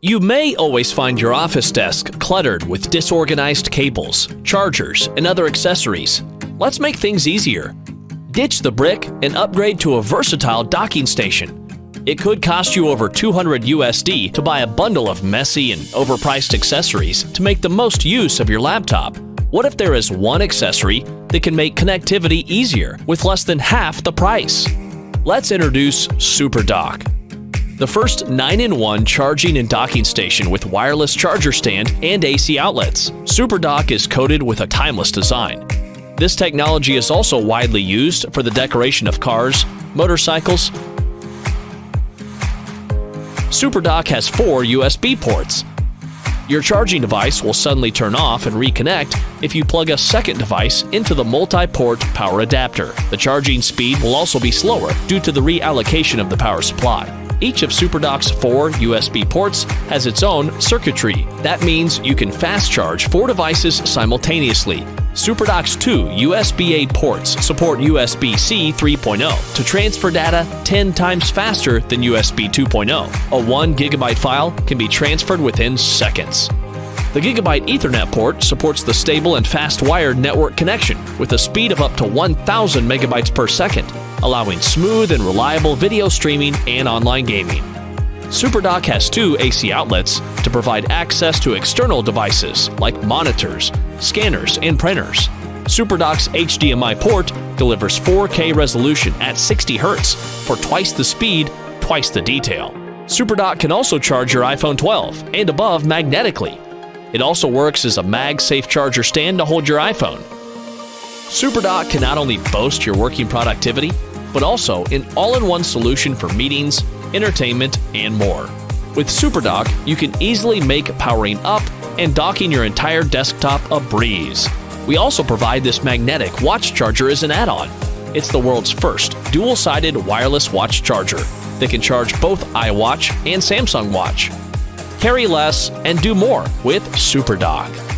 You may always find your office desk cluttered with disorganized cables, chargers, and other accessories. Let's make things easier. Ditch the brick and upgrade to a versatile docking station. It could cost you over $200 USD to buy a bundle of messy and overpriced accessories to make the most use of your laptop. What if there is one accessory that can make connectivity easier with less than half the price? Let's introduce SuperDock, the first 9-in-1 charging and docking station with wireless charger stand and AC outlets. SuperDock is coated with a timeless design. This technology is also widely used for the decoration of cars, motorcycles. SuperDock has 4 USB ports. Your charging device will suddenly turn off and reconnect if you plug a second device into the multi-port power adapter. The charging speed will also be slower due to the reallocation of the power supply. Each of SuperDock's 4 USB ports has its own circuitry. That means you can fast charge 4 devices simultaneously. SuperDock's 2 USB-A ports support USB-C 3.0 to transfer data 10 times faster than USB 2.0. A 1 GB file can be transferred within seconds. The Gigabit Ethernet port supports the stable and fast wired network connection with a speed of up to 1,000 megabytes per second, allowing smooth and reliable video streaming and online gaming. SuperDock has 2 AC outlets to provide access to external devices like monitors, scanners, and printers. SuperDock's HDMI port delivers 4K resolution at 60 Hz for twice the speed, twice the detail. SuperDock can also charge your iPhone 12 and above magnetically. It also works as a MagSafe charger stand to hold your iPhone. SuperDock can not only boast your working productivity, but also an all-in-one solution for meetings, entertainment, and more. With SuperDock, you can easily make powering up and docking your entire desktop a breeze. We also provide this magnetic watch charger as an add-on. It's the world's first dual-sided wireless watch charger that can charge both iWatch and Samsung Watch. Carry less and do more with SuperDock.